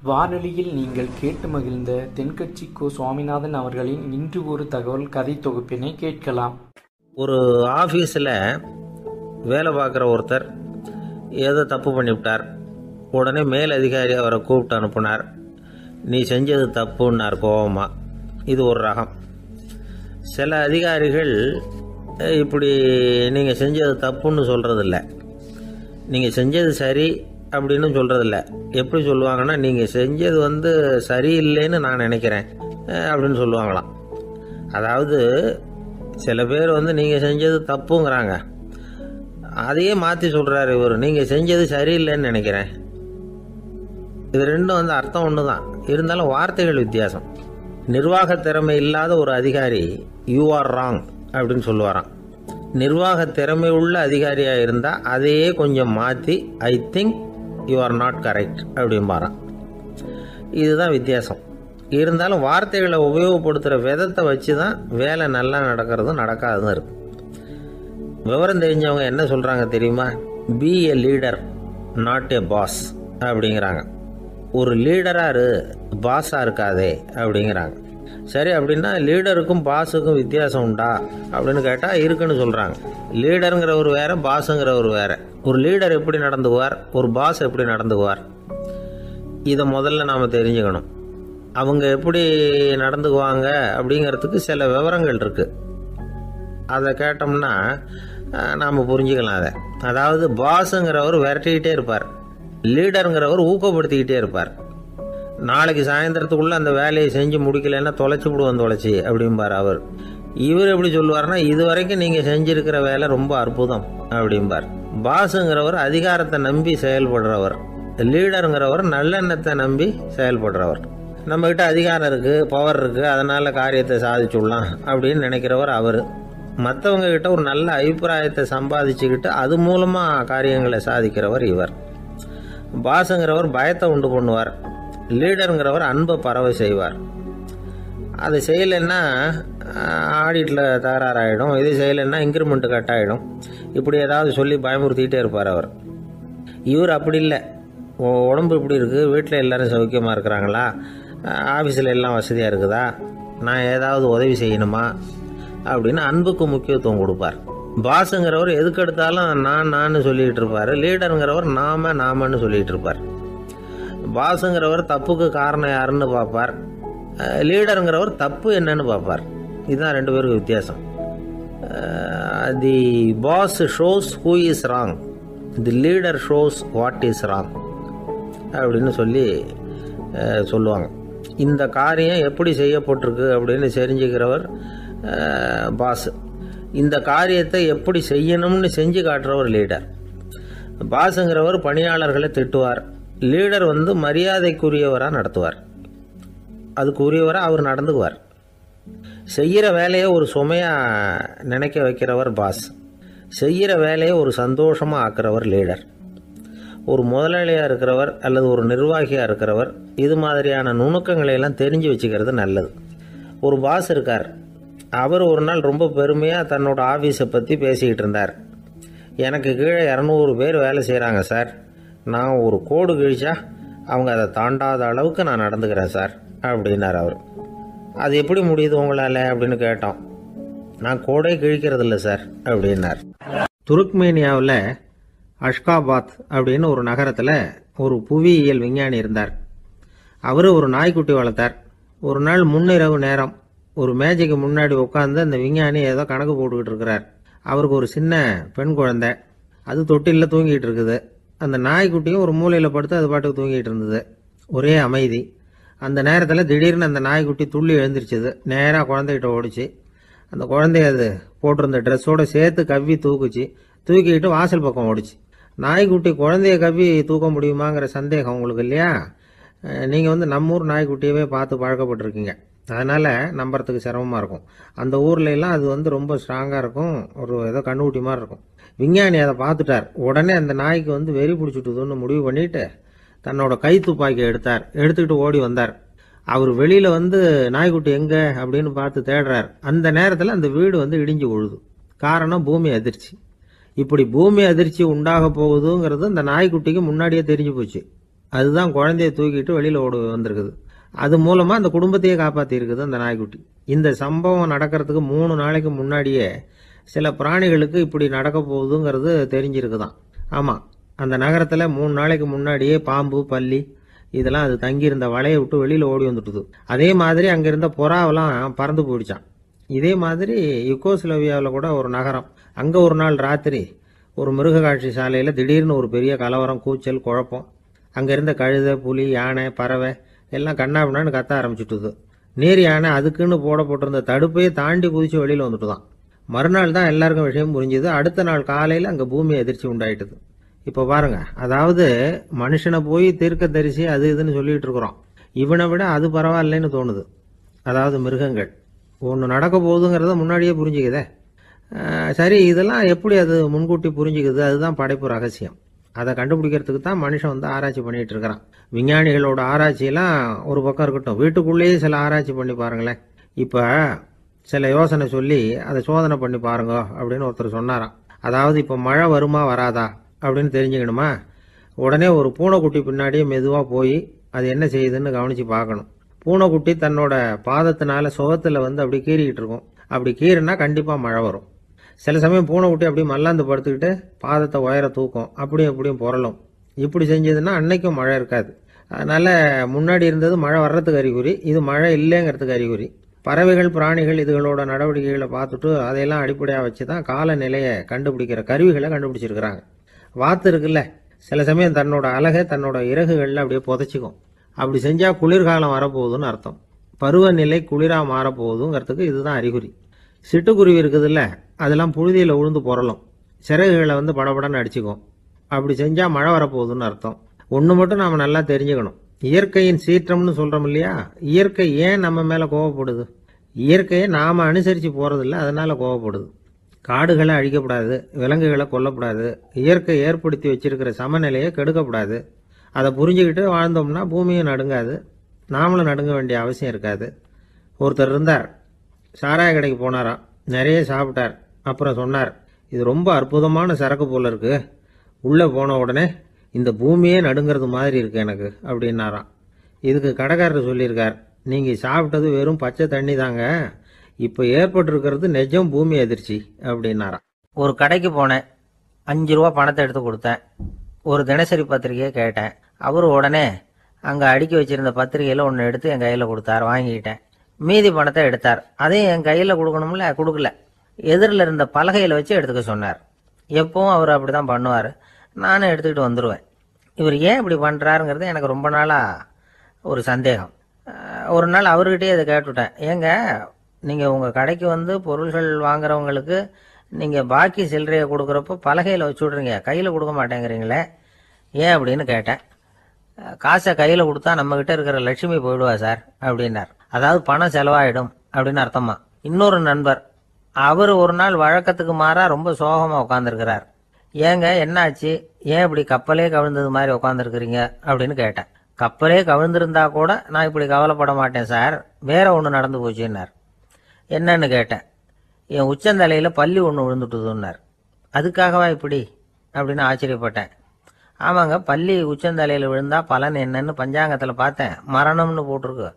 வானொலியில் நீங்கள் கேட்டு மகிழ்ந்த தென்கட்சி கோ சுவாமிநாதன் அவர்களின் இன்று ஒரு தகவல் கதை தொகுப்பினை கேட்கலாம். ஒரு ஆஃபீஸில் வேலை பார்க்குற ஒருத்தர் ஏதோ தப்பு பண்ணிவிட்டார். உடனே மேல் அதிகாரி அவரை கூப்பிட்டு அனுப்புனார். நீ செஞ்சது தப்புன்னார் கோபமாக. இது ஒரு ரகம். சில அதிகாரிகள் இப்படி நீங்கள் செஞ்சது தப்புன்னு சொல்கிறதில்ல, நீங்கள் செஞ்சது சரி அப்படின்னு சொல்கிறதில்ல. எப்படி சொல்லுவாங்கன்னா, நீங்கள் செஞ்சது சரியில்லைன்னு நான் நினைக்கிறேன் அப்படின்னு சொல்லுவாங்களாம். அதாவது சில பேர் நீங்கள் செஞ்சது தப்புங்கிறாங்க, அதையே மாற்றி சொல்கிறாரு இவர், நீங்கள் செஞ்சது சரியில்லைன்னு நினைக்கிறேன். இது ரெண்டும் அர்த்தம் ஒன்று தான், இருந்தாலும் வார்த்தைகள் வித்தியாசம். நிர்வாக திறமை இல்லாத ஒரு அதிகாரி யூ ஆர் ராங் அப்படின்னு சொல்லுவாராம். நிர்வாக திறமை உள்ள அதிகாரியாக இருந்தால் அதையே கொஞ்சம் மாற்றி I think you are not correct அப்படிம்பாரான். இதுதான் வித்தியாசம். இருந்தாலும் வார்த்தைகளை உபயோகப்படுத்துகிற விதத்தை வச்சு தான் வேலை நல்லா நடக்கிறதும் நடக்காததும் இருக்கு. விவரம் தெரிஞ்சவங்க என்ன சொல்கிறாங்க தெரியுமா? Be a leader not a boss அப்படிங்கிறாங்க. ஒரு லீடராக இரு, பாஸாக இருக்காதே அப்படிங்கிறாங்க. சரி, அப்படின்னா லீடருக்கும் பாஸுக்கும் வித்தியாசம் உண்டா அப்படின்னு கேட்டால் இருக்குன்னு சொல்கிறாங்க. லீடருங்கிறவர் வேற, பாஸுங்கிறவர் வேற. ஒரு லீடர் எப்படி நடந்துக்குவார், ஒரு பாஸ் எப்படி நடந்துக்குவார், இதை முதல்ல நாம் தெரிஞ்சுக்கணும். அவங்க எப்படி நடந்துக்குவாங்க அப்படிங்கிறதுக்கு சில விவரங்கள் இருக்குது. அதை கேட்டோம்னா நாம் புரிஞ்சுக்கலாம் அதை. அதாவது பாஸுங்கிறவர் விரட்டிக்கிட்டே இருப்பார், லீடருங்கிறவர் ஊக்கப்படுத்திக்கிட்டே இருப்பார். நாளைக்கு சாயந்தரத்துக்குள்ளே அந்த வேலையை செஞ்சு முடிக்கலைன்னா தொலைச்சி விடுவோம் தொலைச்சி அப்படிம்பார் அவர். இவர் எப்படி சொல்லுவார்னா, இது வரைக்கும் நீங்கள் செஞ்சுருக்கிற வேலை ரொம்ப அற்புதம் அப்படிம்பார். பாஸுங்கிறவர் அதிகாரத்தை நம்பி செயல்படுறவர், லீடருங்கிறவர் நல்லெண்ணத்தை நம்பி செயல்படுறவர். நம்மக்கிட்ட அதிகாரம் இருக்குது, பவர் இருக்குது, அதனால் காரியத்தை சாதிச்சுடலாம் அப்படின்னு நினைக்கிறவர் அவர். மற்றவங்க கிட்ட ஒரு நல்ல அபிப்பிராயத்தை சம்பாதிச்சுக்கிட்டு அது மூலமாக காரியங்களை சாதிக்கிறவர் இவர். பாஸுங்கிறவர் பயத்தை உண்டு பண்ணுவார், லீடருங்கிறவர் அன்பை பரவ செய்வார். அது செய்யலைன்னா ஆடிட்டில் தகராறாயிடும், இது செய்யலைன்னா இன்க்ரிமெண்ட்டு கட் ஆகிடும், இப்படி ஏதாவது சொல்லி பயமுறுத்திக்கிட்டே இருப்பார் அவர். இவர் அப்படி இல்லை. உடம்பு இப்படி இருக்குது, வீட்டில் எல்லோரும் சௌக்கியமாக இருக்கிறாங்களா, ஆஃபீஸில் எல்லாம் வசதியாக இருக்குதா, நான் ஏதாவது உதவி செய்யணுமா அப்படின்னு அன்புக்கு முக்கியத்துவம் கொடுப்பார். பாஸுங்கிறவர் எதுக்கு எடுத்தாலும் நான் சொல்லிகிட்டு இருப்பார், லீடருங்கிறவர் நாமன்னு சொல்லிகிட்டு இருப்பார். பாஸுங்கிறவர் தப்புக்கு காரணம் யாருன்னு பார்ப்பார், லீடருங்கிறவர் தப்பு என்னன்னு பார்ப்பார். இதுதான் ரெண்டு பேருக்கு வித்தியாசம். The boss shows who is wrong, the leader shows what is wrong அப்படின்னு சொல்லுவாங்க. இந்த காரியம் எப்படி செய்யப்பட்டிருக்கு அப்படின்னு தெரிஞ்சுக்கிறவர் பாஸ். இந்த காரியத்தை எப்படி செய்யணும்னு செஞ்சு காட்டுறவர் லீடர். பாஸுங்கிறவர் பணியாளர்களை திட்டுவார், லீடர் மரியாதைக்குரியவராக நடத்துவார், அதுக்குரியவராக அவர் நடந்துக்குவார். செய்கிற வேலையை ஒரு சுமையாக நினைக்க வைக்கிறவர் பாஸ், செய்கிற வேலையை ஒரு சந்தோஷமாக ஆக்கிறவர் லீடர். ஒரு முதலாளியாக இருக்கிறவர் அல்லது ஒரு நிர்வாகியாக இருக்கிறவர் இது மாதிரியான நுணுக்கங்களையெல்லாம் தெரிஞ்சு வச்சுக்கிறது நல்லது. ஒரு பாஸ் இருக்கார், அவர் ஒரு நாள் ரொம்ப பெருமையாக தன்னோட ஆஃபீஸை பற்றி பேசிக்கிட்டு இருந்தார். எனக்கு கீழே 200 பேர் வேலை செய்கிறாங்க சார், நான் ஒரு கோடு கிழிச்சா அவங்க அதை தாண்டாத அளவுக்கு நான் நடந்துக்கிறேன் சார் அப்படின்னார் அவர். அது எப்படி முடியுது உங்களால் அப்படின்னு கேட்டோம். நான் கோடே கிழிக்கிறதில்ல சார் அப்படின்னார். துருக்மேனியாவில் அஷ்காபாத் அப்படின்னு ஒரு நகரத்தில் ஒரு புவியியல் விஞ்ஞானி இருந்தார். அவர் ஒரு நாய்க்குட்டி வளர்த்தார். ஒரு நாள் முன்னிரவு நேரம் ஒரு மேஜைக்கு முன்னாடி உட்காந்து அந்த விஞ்ஞானி ஏதோ கணக்கு போட்டுக்கிட்டு இருக்கிறார். அவருக்கு ஒரு சின்ன பெண் குழந்தை, அது தொட்டிலில் தூங்கிட்டு இருக்குது. அந்த நாய்க்குட்டியும் ஒரு மூலையில் படுத்து அது பாட்டுக்கு தூங்கிட்டு இருந்தது. ஒரே அமைதி. அந்த நேரத்தில் திடீர்னு அந்த நாய்க்குட்டி துள்ளி எழுந்திரிச்சது, நேராக குழந்தைகிட்ட ஓடிச்சு. அந்த குழந்தைய அது போட்டிருந்த ட்ரெஸ்ஸோடு சேர்த்து கவ்வி தூக்கிக்கிட்டு வாசல் பக்கம் ஓடிச்சு. நாய்க்குட்டி குழந்தைய கவ்வி தூக்க முடியுமாங்கிற சந்தேகம் உங்களுக்கு இல்லையா? நீங்கள் நம்ம ஊர் நாய்க்குட்டியவே பார்த்து பழக்கப்பட்டிருக்கீங்க, அதனால் நம்புறதுக்கு சிரமமாக இருக்கும். அந்த ஊர்லெலாம் அது ரொம்ப ஸ்ட்ராங்காக இருக்கும், ஒரு ஏதோ கண்ணுக்குட்டி மாதிரி இருக்கும். விஞ்ஞானி அதை பார்த்துட்டார். உடனே அந்த நாய்க்கு வெறி பிடிச்சிட்டுதுன்னு முடிவு பண்ணிவிட்டு தன்னோட கை துப்பாக்கி எடுத்துக்கிட்டு ஓடி வந்தார். அவர் வெளியில் நாய்க்குட்டி எங்கே அப்படின்னு பார்த்து தேடுறார். அந்த நேரத்தில் அந்த வீடு இடிஞ்சு விழுது. காரணம் பூமி அதிர்ச்சி. இப்படி பூமி அதிர்ச்சி உண்டாக போகுதுங்கிறது அந்த நாய்க்குட்டிக்கு முன்னாடியே தெரிஞ்சு போச்சு. அதுதான் குழந்தைய தூக்கிட்டு வெளியில் ஓடி வந்திருக்குது. அது மூலமாக அந்த குடும்பத்தையே காப்பாற்றிருக்குது அந்த நாய்க்குட்டி. இந்த சம்பவம் நடக்கிறதுக்கு 3 நாளைக்கு முன்னாடியே சில பிராணிகளுக்கு இப்படி நடக்க போகுதுங்கிறது தெரிஞ்சிருக்குதான். ஆமாம், அந்த நகரத்தில் 3 நாளைக்கு முன்னாடியே பாம்பு, பல்லி இதெல்லாம் அது தங்கியிருந்த வலையை விட்டு வெளியில் ஓடி வந்துட்டுது. அதே மாதிரி அங்கே இருந்த புறாவெல்லாம் பறந்து போயிடுச்சான். இதே மாதிரி யுகோஸ்லோவியாவில் கூட ஒரு நகரம், அங்கே ஒரு நாள் ராத்திரி ஒரு மிருக காட்சி சாலையில் திடீர்னு ஒரு பெரிய கலவரம், கூச்சல், குழப்பம். அங்கே இருந்த கழுதை, புலி, யானை, பறவை எல்லாம் கண்ணாபின்னான்னு கத்த ஆரம்பிச்சுட்டுது. நேர் யானை அதுக்குன்னு போடப்பட்டிருந்த தடுப்பையே தாண்டி குதிச்சு வெளியில் வந்துட்டு தான். மறுநாள் தான் எல்லாருக்கும் விஷயம் புரிஞ்சுது. அடுத்த நாள் காலையில் அங்கே பூமி அதிர்ச்சி உண்டாயிட்டுது. இப்போ பாருங்க, அதாவது மனுஷனை போய் தீர்க்க தரிசி அது இதுன்னு சொல்லிட்டு இருக்கிறோம். இவனை விட அது பரவாயில்லைன்னு தோணுது. அதாவது மிருகங்கள் ஒன்று நடக்க போகுதுங்கிறத முன்னாடியே புரிஞ்சுக்குதே. சரி, இதெல்லாம் எப்படி அது முன்கூட்டி புரிஞ்சுக்குது? அதுதான் படைப்பு ரகசியம். அதை கண்டுபிடிக்கிறதுக்கு தான் மனுஷன் ஆராய்ச்சி பண்ணிட்டு இருக்கிறான். விஞ்ஞானிகளோட ஆராய்ச்சியெல்லாம் ஒரு பக்கம் இருக்கட்டும், வீட்டுக்குள்ளேயே சில ஆராய்ச்சி பண்ணி பாருங்களேன். இப்போ சில யோசனை சொல்லி அதை சோதனை பண்ணி பாருங்க அப்படின்னு ஒருத்தர் சொன்னாராம். அதாவது இப்போ மழை வருமா வராதா அப்படின்னு தெரிஞ்சுக்கணுமா, உடனே ஒரு பூனைக்குட்டி பின்னாடியே மெதுவாக போய் அது என்ன செய்யுதுன்னு கவனித்து பார்க்கணும். பூனைக்குட்டி தன்னோட பாதத்தினால சுகத்தில் அப்படி கீறிக்கிட்டு இருக்கும். அப்படி கீறினா கண்டிப்பாக மழை வரும். சில சமயம் பூனைக்குட்டி அப்படியே மல்லாந்து படுத்துக்கிட்டு பாதத்தை உயர தூக்கும், அப்படியும் எப்படியும் புரளும். இப்படி செஞ்சதுன்னா அன்னைக்கும் மழை இருக்காது. அதனால் முன்னாடி இருந்தது மழை வர்றதுக்கு அறிகுறி, இது மழை இல்லைங்கிறதுக்கு அறிகுறி. பறவைகள், பிராணிகள் இதுகளோட நடவடிக்கைகளை பார்த்துட்டு அதையெல்லாம் அடிப்படையாக வச்சு தான் காலநிலையை கண்டுபிடிக்கிற கருவிகளை கண்டுபிடிச்சிருக்கிறாங்க. வாத்து இருக்குல்ல, சில சமயம் தன்னோட அழகை தன்னோட இறகுகளில் அப்படியே புதைச்சிக்கும். அப்படி செஞ்சால் குளிர்காலம் வரப்போகுதுன்னு அர்த்தம். பருவநிலை குளிராக மாறப்போகுதுங்கிறதுக்கு இதுதான் அறிகுறி. சிட்டுக்குருவி இருக்குதுல்ல, அதெல்லாம் புழுதியில் உழுந்து புரளும், சிறகுகளை படபடன்னு அடிச்சுக்கும். அப்படி செஞ்சால் மழை வரப்போகுதுன்னு அர்த்தம். ஒன்று மட்டும் நாம் நல்லா தெரிஞ்சுக்கணும், இயற்கையின் சீற்றம்னு சொல்கிறோம் இல்லையா, இயற்கை ஏன் நம்ம மேலே கோவப்படுது? இயற்கையை நாம் அனுசரித்து போகிறதில்ல, அதனால் கோவப்படுது. காடுகளை அழிக்கப்படாது, விலங்குகளை கொல்லக்கூடாது, இயற்கை ஏற்படுத்தி வச்சிருக்கிற சமநிலையை கெடுக்கக்கூடாது. அதை புரிஞ்சுக்கிட்டு வாழ்ந்தோம்னா பூமியும் நடுங்காது, நாமளும் நடுங்க வேண்டிய அவசியம் இருக்காது. ஒருத்தர் இருந்தார், சாராய கடைக்கு போனாராம், நிறைய சாப்பிட்டார். அப்புறம் சொன்னார், இது ரொம்ப அற்புதமான சரக்கு போல இருக்கு, உள்ளே போன உடனே இந்த பூமியே நடுங்கிறது மாதிரி இருக்கு எனக்கு அப்படின்னாராம். இதுக்கு கடைக்காரர் சொல்லியிருக்கார், நீங்கள் சாப்பிட்டது வெறும் பச்சை தண்ணி தாங்க, இப்போ ஏற்பட்டிருக்கிறது நிஜம் பூமி அதிர்ச்சி அப்படின்னாராம். ஒரு கடைக்கு போனேன், 5 ரூபா பணத்தை எடுத்து கொடுத்தேன். ஒரு தினசரி பத்திரிகையை கேட்டேன். அவர் உடனே அங்கே அடுக்கி வச்சிருந்த பத்திரிகையில் ஒன்று எடுத்து என் கையில் கொடுத்தார், வாங்கிக்கிட்டேன். மீதி பணத்தை எடுத்தார், அதையும் என் கையில் கொடுக்கணும்ல, கொடுக்கல. எதிரில் இருந்த பலகையில் வச்சு எடுத்துக்க சொன்னார். எப்பவும் அவர் அப்படி தான் பண்ணுவார், நானும் எடுத்துக்கிட்டு வந்துடுவேன். இவர் ஏன் இப்படி பண்ணுறாருங்கிறது எனக்கு ரொம்ப நாளாக ஒரு சந்தேகம். ஒரு நாள் அவர்கிட்டயே இதை கேட்டுவிட்டேன், ஏங்க நீங்கள் உங்கள் கடைக்கு பொருள்கள் வாங்குறவங்களுக்கு நீங்கள் பாக்கி சில்லறையை கொடுக்குறப்போ பலகையில் வச்சு விட்றீங்க, கையில் கொடுக்க மாட்டேங்கிறீங்களே, ஏன் அப்படின்னு கேட்டேன். காசை கையில் கொடுத்தா நம்மக்கிட்ட இருக்கிற லட்சுமி போயிடுவா சார் அப்படின்னார். அதாவது பணம் செலவாயிடும் அப்படின்னு அர்த்தமா. இன்னொரு நண்பர், அவர் ஒரு நாள் வழக்கத்துக்கு மாறாக ரொம்ப சோகமாக உட்காந்துருக்கிறார். ஏங்க என்னாச்சு, ஏன் இப்படி கப்பலே கவிழ்ந்தது மாதிரி உட்காந்துருக்குறீங்க அப்படின்னு கேட்டேன். கப்பலே கவிழ்ந்திருந்தா கூட நான் இப்படி கவலைப்பட மாட்டேன் சார், வேற ஒன்று நடந்து போச்சுன்னார். என்னன்னு கேட்டேன். என் உச்சந்தலையில் பல்லி ஒன்று விழுந்துட்டுதுன்னார். அதுக்காகவா இப்படி அப்படின்னு ஆச்சரியப்பட்டேன். ஆமாங்க, பல்லி உச்சந்தலையில் விழுந்தா பலன் என்னன்னு பஞ்சாங்கத்தில் பார்த்தேன், மரணம்னு போட்டிருக்கு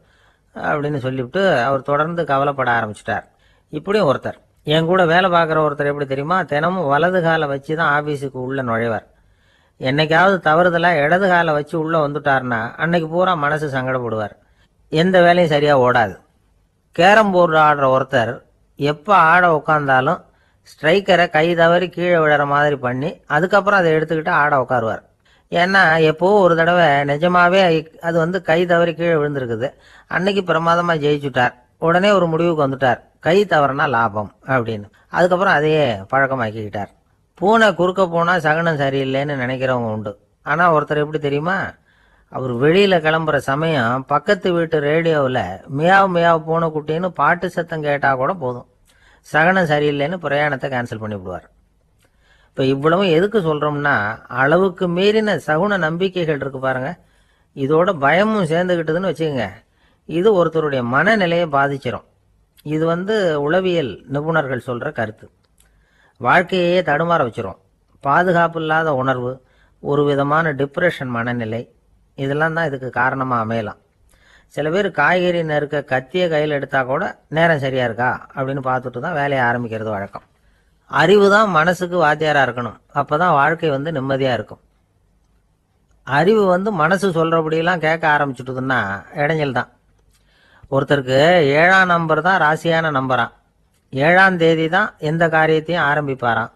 அப்படின்னு சொல்லிவிட்டு அவர் தொடர்ந்து கவலைப்பட ஆரம்பிச்சிட்டார். இப்படியும் ஒருத்தர், என் கூட வேலை பார்க்குற ஒருத்தர் எப்படி தெரியுமா, தினமும் வலது காலை வச்சு தான் ஆஃபீஸுக்கு உள்ளே நுழைவார். என்னைக்காவது தவறுதலாக இடது காலை வச்சு உள்ளே வந்துட்டார்னா அன்னைக்கு பூரா மனசு சங்கடப்படுவார், எந்த வேலையும் சரியாக ஓடாது. கேரம் போர்டு ஆடுற ஒருத்தர் எப்போ ஆட உட்காந்தாலும் ஸ்ட்ரைக்கரை கை தவறி கீழே விழுற மாதிரி பண்ணி அதுக்கப்புறம் அதை எடுத்துக்கிட்டு ஆட உட்காருவார். ஏன்னா எப்போ ஒரு தடவை நிஜமாவே அது கை தவறி கீழே விழுந்திருக்குது, அன்னைக்கு பிரமாதமாக ஜெயிச்சுட்டார். உடனே ஒரு முடிவுக்கு வந்துட்டார், கை தவறுனா லாபம் அப்படின்னு. அதுக்கப்புறம் அதையே பழக்கமாக்கிக்கிட்டார். பூனை குறுக்க போனால் சகனம் சரியில்லைன்னு நினைக்கிறவங்க உண்டு. ஆனால் ஒருத்தர் எப்படி தெரியுமா, அவர் வெளியில் கிளம்புற சமயம் பக்கத்து வீட்டு ரேடியோவில் மியாவ் மியாவ் பூனைக்குட்டின்னு பாட்டு சத்தம் கேட்டால் கூட போதும், சகனம் சரியில்லைன்னு பிரயாணத்தை கேன்சல் பண்ணிவிடுவார். இப்போ இவ்வளவு எதுக்கு சொல்கிறோம்னா, அளவுக்கு மீறின சகுன நம்பிக்கைகள் இருக்கு பாருங்க, இதோட பயமும் சேர்ந்துக்கிட்டதுன்னு வச்சுக்கோங்க, இது ஒருத்தருடைய மனநிலையை பாதிச்சிடும். இது உளவியல் நிபுணர்கள் சொல்கிற கருத்து. வாழ்க்கையே தடுமாற வச்சிரும். பாதுகாப்பு இல்லாத உணர்வு, ஒரு விதமான டிப்ரெஷன் மனநிலை, இதெல்லாம் தான் இதுக்கு காரணமாக அமையலாம். சில பேர் காய்கறி நறுக்க கத்தியை கையில் எடுத்தால் கூட நேரம் சரியா இருக்கா அப்படின்னு பார்த்துட்டு தான் வேலையை ஆரம்பிக்கிறது வழக்கம். அறிவு தான் மனசுக்கு வாத்தியாராக இருக்கணும். அப்போ தான் வாழ்க்கை நிம்மதியாக இருக்கும். அறிவு மனசு சொல்கிறபடியெல்லாம் கேட்க ஆரம்பிச்சுட்டுதுன்னா இடைஞ்சல் தான். ஒருத்தருக்கு 7ஆம் நம்பர் தான் ராசியான நம்பராம். 7ஆம் தேதி தான் எந்த காரியத்தையும் ஆரம்பிப்பாராம்.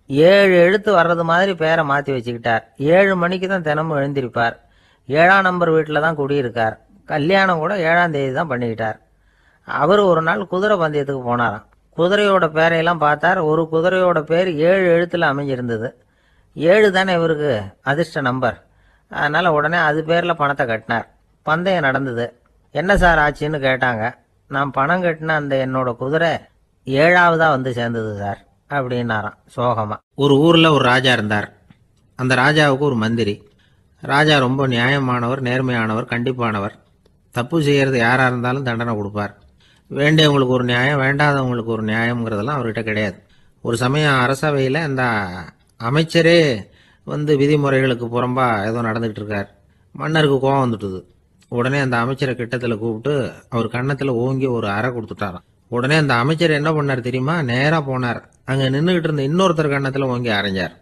7 எழுத்து வர்றது மாதிரி பேரை மாற்றி வச்சுக்கிட்டார். 7 மணிக்கு தான் தினமும் எழுந்திருப்பார். 7ஆம் நம்பர் வீட்டில் தான் குடியிருக்கார். கல்யாணம் கூட 7ஆம் தேதி தான் பண்ணிக்கிட்டார். அவர் ஒரு நாள் குதிரை பந்தயத்துக்கு போனாராம். குதிரையோட பேரையெல்லாம் பார்த்தார். ஒரு குதிரையோட பேர் 7 எழுத்தில் அமைஞ்சிருந்தது. 7 தானே இவருக்கு அதிர்ஷ்ட நம்பர். அதனால் உடனே அது பேரில் பணத்தை கட்டினார். பந்தயம் நடந்தது. என்ன சார் ஆச்சுன்னு கேட்டாங்க. நான் பணம் கட்டின அந்த என்னோட குதிரை 7ஆவதாக சேர்ந்தது சார் அப்படின்னாராம் சோகமாக. ஒரு ஊரில் ஒரு ராஜா இருந்தார். அந்த ராஜாவுக்கு ஒரு மந்திரி. ராஜா ரொம்ப நியாயமானவர், நேர்மையானவர், கண்டிப்பானவர். தப்பு செய்கிறது யாராக இருந்தாலும் தண்டனை கொடுப்பார். வேண்டியவங்களுக்கு ஒரு நியாயம், வேண்டாதவங்களுக்கு ஒரு நியாயங்கிறதெல்லாம் அவர்கிட்ட கிடையாது. ஒரு சமயம் அரசவையில் அந்த அமைச்சரே விதிமுறைகளுக்கு புறம்பா ஏதோ நடந்துகிட்டு இருக்கார். மன்னருக்கு கோபம் வந்துட்டுது. உடனே அந்த அமைச்சரை கிட்டத்தில் கூப்பிட்டு அவர் கன்னத்தில் ஓங்கி ஒரு அறை கொடுத்துட்டாராம். உடனே அந்த அமைச்சர் என்ன பண்ணார் தெரியுமா? நேராக போனார். அங்கே நின்றுகிட்டு இருந்த இன்னொருத்தர் கன்னத்தில் ஓங்கி அரைஞ்சார்.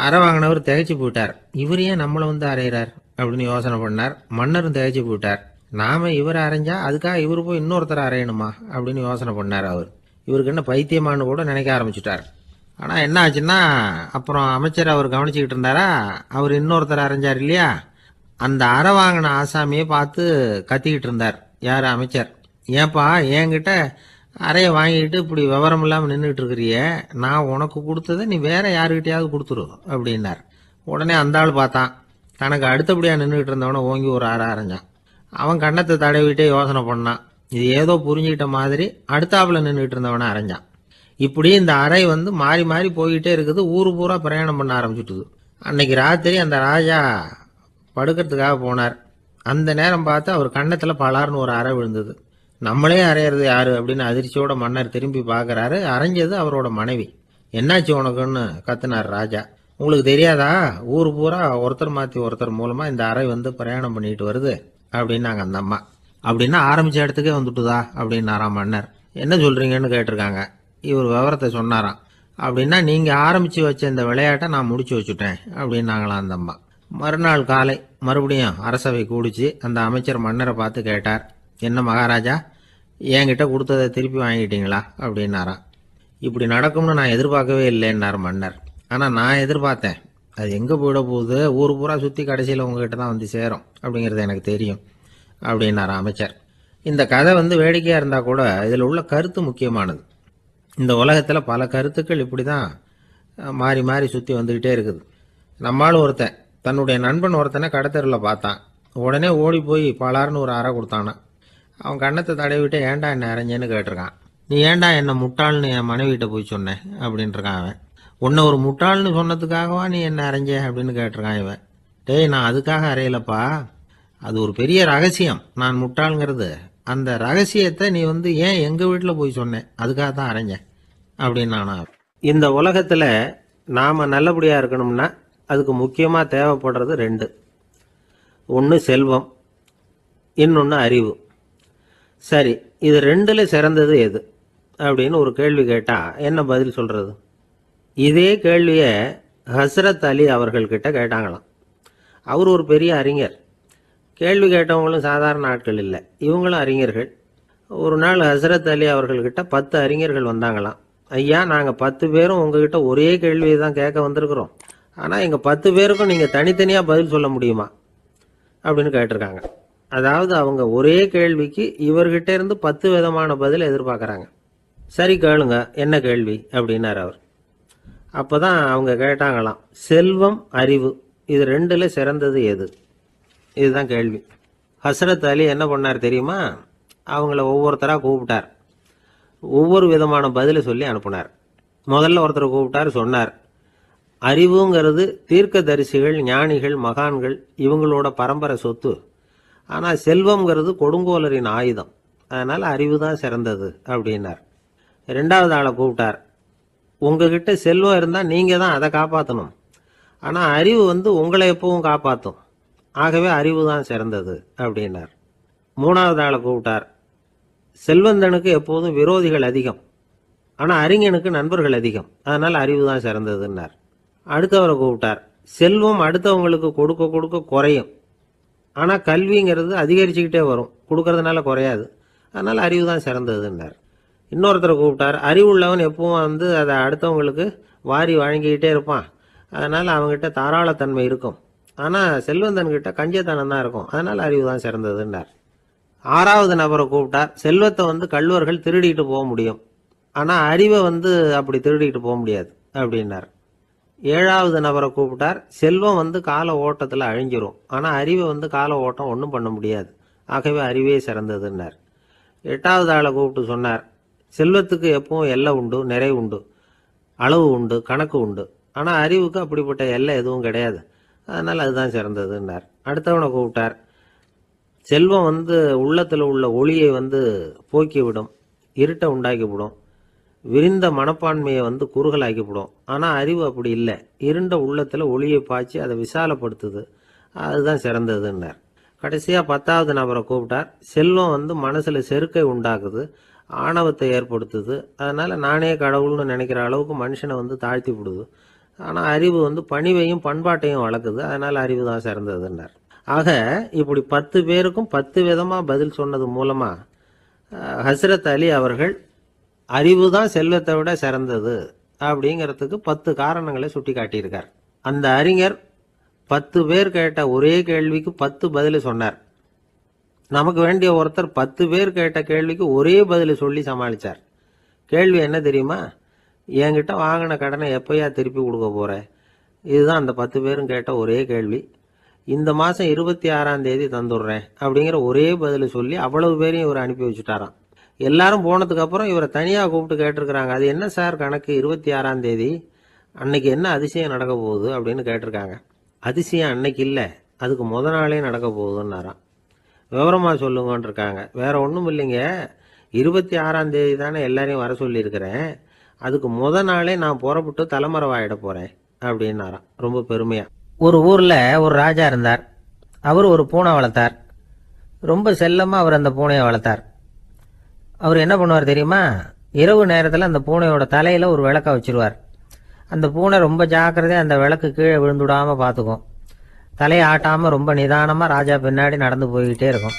அறை வாங்கினவர் திகைச்சு போயிட்டார். இவர் ஏன் நம்மளை அரைகிறார் அப்படின்னு யோசனை பண்ணார். மன்னரும் திகைச்சு போயிட்டார். நாம இவரை அரைஞ்சா அதுக்காக இவர் போய் இன்னொருத்தரை அரையணுமா அப்படின்னு யோசனை பண்ணார். இவருக்கு என்ன பைத்தியமானு கூட நினைக்க ஆரம்பிச்சுட்டார். ஆனால் என்ன ஆச்சுன்னா, அப்புறம் அமைச்சர் அவர் கவனிச்சுக்கிட்டு இருந்தாரா, அவர் இன்னொருத்தர் அரைஞ்சார் இல்லையா, அந்த அறை வாங்கின ஆசாமியை பார்த்து கத்திக்கிட்டு இருந்தார். யார்? அமைச்சர். ஏன்பா என்கிட்ட அறையை வாங்கிட்டு இப்படி விவரம் இல்லாமல் நின்றுட்டு இருக்கிறிய, நான் உனக்கு கொடுத்ததை நீ வேற யாருக்கிட்டையாவது கொடுத்துரு அப்படின்னார். உடனே அந்த ஆள் பார்த்தான். தனக்கு அடுத்தபடியாக நின்றுக்கிட்டு இருந்தவனை ஓங்கி ஒரு அறை அரைஞ்சான். அவன் கன்னத்தை தடவிட்டே யோசனை பண்ணான். இது ஏதோ புரிஞ்சுக்கிட்ட மாதிரி அடுத்தாப்புல நின்றுட்டு இருந்தவனை அரைஞ்சான். இப்படி இந்த அறை மாறி மாறி போய்கிட்டே இருக்குது. ஊரு பூரா பிரயாணம் பண்ண ஆரம்பிச்சுட்டுது. அன்னைக்கு ராத்திரி அந்த ராஜா படுக்கிறதுக்காக போனார். அந்த நேரம் பார்த்து அவர் கன்னத்தில் பலார்னு ஒரு அறை விழுந்தது. நம்மளே அரையிறது யாரு அப்படின்னு அதிர்ச்சியோட மன்னர் திரும்பி பார்க்கறாரு. அரைஞ்சது அவரோட மனைவி. என்னாச்சு உனக்குன்னு கத்துனார் ராஜா. உங்களுக்கு தெரியாதா, ஊர் பூரா ஒருத்தர் மாற்றி ஒருத்தர் மூலமா இந்த அறை பிரயாணம் பண்ணிட்டு வருது அப்படின்னாங்க அந்த அம்மா. அப்படின்னா ஆரம்பிச்ச இடத்துக்கே வந்துட்டுதா அப்படின்னாராம் மன்னர். என்ன சொல்றீங்கன்னு கேட்டிருக்காங்க. இவர் விவரத்தை சொன்னாராம். அப்படின்னா நீங்க ஆரம்பிச்சு வச்ச இந்த விளையாட்டை நான் முடிச்சு வச்சுட்டேன் அப்படின்னாங்களாம் அந்த அம்மா. மறுநாள் காலை மறுபடியும் அரசவை கூடிச்சு அந்த அமைச்சர் மன்னரை பார்த்து கேட்டார். என்ன மகாராஜா, என்கிட்ட கொடுத்ததை திருப்பி வாங்கிட்டீங்களா அப்படின்னாராம். இப்படி நடக்கும்னு நான் எதிர்பார்க்கவே இல்லைன்னார் மன்னர். ஆனால் நான் எதிர்பார்த்தேன். அது எங்கே போயிட போகுது, ஊர் பூரா சுற்றி கடைசியில் உங்ககிட்ட தான் சேரும் அப்படிங்கிறது எனக்கு தெரியும் அப்படின்னார் அமைச்சர். இந்த கதை வேடிக்கையாக இருந்தால் கூட இதில் உள்ள கருத்து முக்கியமானது. இந்த உலகத்தில் பல கருத்துக்கள் இப்படி தான் மாறி மாறி சுற்றி வந்துக்கிட்டே இருக்குது. நம்மளும் ஒருத்தன் தன்னுடைய நண்பன் ஒருத்தனை கடத்தெருவில் பார்த்தான். உடனே ஓடி போய் பலார்னு ஒரு அறை கொடுத்தானான். அவன் கன்னத்தை தடவிட்டு ஏன்டா என்ன அரைஞ்சேன்னு கேட்டிருக்கான். நீ ஏன்டா என்ன முட்டாள்னு என் மனைவிட்ட போய் சொன்னேன் அப்படின்ட்டுருக்கான் அவன். உன்னை ஒரு முட்டாள்னு சொன்னதுக்காகவா நீ என்ன அரைஞ்ச அப்படின்னு கேட்டிருக்கான் இவன். டேய், நான் அதுக்காக அறையலப்பா, அது ஒரு பெரிய ரகசியம். நான் முட்டாளுங்கிறது அந்த ரகசியத்தை நீ ஏன் எங்கள் வீட்டில் போய் சொன்னேன், அதுக்காக தான் அரைஞ்சேன் அப்படின்னானா. இந்த உலகத்தில் நாம் நல்லபடியாக இருக்கணும்னா அதுக்கு முக்கியமாக தேவைப்படுறது 2. ஒன்று செல்வம், இன்னொன்று அறிவு. சரி, இது 2ல் சிறந்தது எது அப்படின்னு ஒரு கேள்வி கேட்டால் என்ன பதில் சொல்கிறது? இதே கேள்வியை ஹஸ்ரத் அலி அவர்கள்கிட்ட கேட்டாங்களாம். அவர் ஒரு பெரிய அறிஞர். கேள்வி கேட்டவங்களும் சாதாரண ஆட்கள் இல்லை, இவங்களும் அறிஞர்கள். ஒரு நாள் ஹஸ்ரத் அலி அவர்கள்கிட்ட 10 அறிஞர்கள் வந்தாங்களாம். ஐயா, நாங்கள் 10 பேரும் உங்ககிட்ட ஒரே கேள்வியை தான் கேட்க வந்திருக்கிறோம். ஆனால் எங்கள் 10 பேருக்கும் நீங்கள் தனித்தனியாக பதில் சொல்ல முடியுமா அப்படின்னு கேட்டிருக்காங்க. அதாவது அவங்க ஒரே கேள்விக்கு இவர்கிட்ட இருந்து 10 விதமான பதில் எதிர்பார்க்குறாங்க. சரி கேளுங்க, என்ன கேள்வி அப்படின்னார் அவர். அப்போ தான் அவங்க கேட்டாங்களாம், செல்வம், அறிவு, இது 2ல் சிறந்தது எது? இதுதான் கேள்வி. ஹஸ்ரத் அலி என்ன பண்ணார் தெரியுமா? அவங்கள ஒவ்வொருத்தராக கூப்பிட்டார். ஒவ்வொரு விதமான பதிலை சொல்லி அனுப்புனார். முதல்ல ஒருத்தரை கூப்பிட்டார். சொன்னார், அறிவுங்கிறது தீர்க்கதரிசிகள், ஞானிகள், மகான்கள் இவங்களோட பரம்பரை சொத்து. ஆனால் செல்வம்ங்கிறது கொடுங்கோலரின் ஆயுதம். அதனால் அறிவு தான் சிறந்தது அப்படின்னார். 2வது ஆளை கூப்பிட்டார். உங்ககிட்ட செல்வம் இருந்தால் நீங்கள் தான் அதை காப்பாற்றணும். ஆனால் அறிவு உங்களை எப்பவும் காப்பாற்றும். ஆகவே அறிவு தான் சிறந்தது அப்படின்னார். மூணாவது ஆளை கூப்பிட்டார். செல்வந்தனுக்கு எப்போதும் விரோதிகள் அதிகம், ஆனால் அறிஞனுக்கு நண்பர்கள் அதிகம், அதனால் அறிவு தான் சிறந்ததுன்னார். அடுத்தவரை கூப்பிட்டார். செல்வம் அடுத்தவங்களுக்கு கொடுக்க கொடுக்க குறையும், ஆனால் கல்விங்கிறது அதிகரிச்சுக்கிட்டே வரும், கொடுக்கறதுனால குறையாது, அதனால் அறிவு தான் சிறந்ததுன்னார். இன்னொருத்தரை கூப்பிட்டார். அறிவுள்ளவன் எப்பவும் அதை அடுத்தவங்களுக்கு வாரி வழங்கிக்கிட்டே இருப்பான், அதனால் அவங்ககிட்ட தாராளத்தன்மை இருக்கும், ஆனால் செல்வந்தன்கிட்ட கஞ்சத்தனம் தான் இருக்கும், அதனால் அறிவு தான் சிறந்ததுன்னார். ஆறாவது நபரை கூப்பிட்டார். செல்வத்தை கள்வர்கள் திருடிட்டு போக முடியும், ஆனால் அறிவை அப்படி திருடிட்டு போக முடியாது அப்படின்னார். ஏழாவது நபரை கூப்பிட்டார். செல்வம் கால ஓட்டத்தில் அழிஞ்சிரும், ஆனால் அறிவை கால ஓட்டம் ஒன்றும் பண்ண முடியாது, ஆகவே அறிவே சிறந்ததுன்னார். எட்டாவது ஆளை கூப்பிட்டு சொன்னார். செல்வத்துக்கு எப்பவும் எல்லை உண்டு, நிறைவு உண்டு, அளவு உண்டு, கணக்கு உண்டு, ஆனால் அறிவுக்கு அப்படிப்பட்ட எல்லை எதுவும் கிடையாது, அதனால் அதுதான் சிறந்ததுன்னார். அடுத்தவனை கூப்பிட்டார். செல்வம் உள்ளத்தில் உள்ள ஒளியை போக்கிவிடும், இருட்டை உண்டாக்கிவிடும், விரிந்த மனப்பான்மையை குறுகலாக்கிவிடும், ஆனால் அறிவு அப்படி இல்லை, இருண்ட உள்ளத்தில் ஒளியை பாய்ச்சி அதை விசாலப்படுத்துது, அதுதான் சிறந்ததுன்னார். கடைசியாக 10வது நபரை கூப்பிட்டார். செல்வம் மனசில் செருக்கை உண்டாக்குது, ஆணவத்தை ஏற்படுத்துது, அதனால் நானே கடவுள்னு நினைக்கிற அளவுக்கு மனுஷனை தாழ்த்தி விடுது, ஆனால் அறிவு பணிவையும் பண்பாட்டையும் வளர்க்குது, அதனால் அறிவு தான் சிறந்ததுன்னார். ஆக இப்படி 10 பேருக்கும் 10 விதமாக பதில் சொன்னது மூலமாக ஹஸ்ரத் அலி அவர்கள் அறிவு தான் செல்வத்தை விட சிறந்தது அப்படிங்கிறதுக்கு 10 காரணங்களை சுட்டி காட்டியிருக்கார். அந்த அறிஞர் 10 பேர் கேட்ட ஒரே கேள்விக்கு 10 பதில் சொன்னார். நமக்கு வேண்டிய ஒருத்தர் 10 பேர் கேட்ட கேள்விக்கு ஒரே பதில் சொல்லி சமாளித்தார். கேள்வி என்ன தெரியுமா? என்கிட்ட வாங்கின கடனை எப்பயா திருப்பி கொடுக்க போகிறேன், இதுதான் அந்த 10 பேரும் கேட்ட ஒரே கேள்வி. இந்த மாதம் 26ஆம் தேதி தந்துடுறேன் அப்படிங்கிற ஒரே பதில் சொல்லி அவ்வளவு பேரையும் இவர் அனுப்பி வச்சுட்டாராம். எல்லாரும் போனதுக்கு அப்புறம் இவரை தனியாக கூப்பிட்டு கேட்டிருக்கிறாங்க. அது என்ன சார் கணக்கு, 26ஆம் தேதி அன்னைக்கு என்ன அதிசயம் நடக்க போகுது அப்படின்னு கேட்டிருக்காங்க. அதிசயம் அன்னைக்கு இல்லை, அதுக்கு முத நாளே நடக்க போகுதுன்னாராம். விவரமாக சொல்லுங்கன்னு இருக்காங்க. வேற ஒன்றும் இல்லைங்க, 26ஆம் தேதி தானே எல்லாரையும் வர சொல்லியிருக்கிறேன், அதுக்கு முத நாளே நான் புறப்பட்டு தலைமறைவாயிட போகிறேன் அப்படின்னாராம் ரொம்ப பெருமையாக. ஒரு ஊரில் ஒரு ராஜா இருந்தார். அவர் ஒரு பூனை வளர்த்தார். ரொம்ப செல்லமாக அவர் அந்த பூனையை வளர்த்தார். அவர் என்ன பண்ணுவார் தெரியுமா? இரவு நேரத்தில் அந்த பூனையோட தலையில் ஒரு விளக்க வச்சுருவார். அந்த பூனை ரொம்ப ஜாக்கிரதையாக அந்த விளக்கு கீழே விழுந்துடாமல் பார்த்துக்கும். தலையை ஆட்டாமல் ரொம்ப நிதானமாக ராஜா பின்னாடி நடந்து போய்கிட்டே இருக்கும்.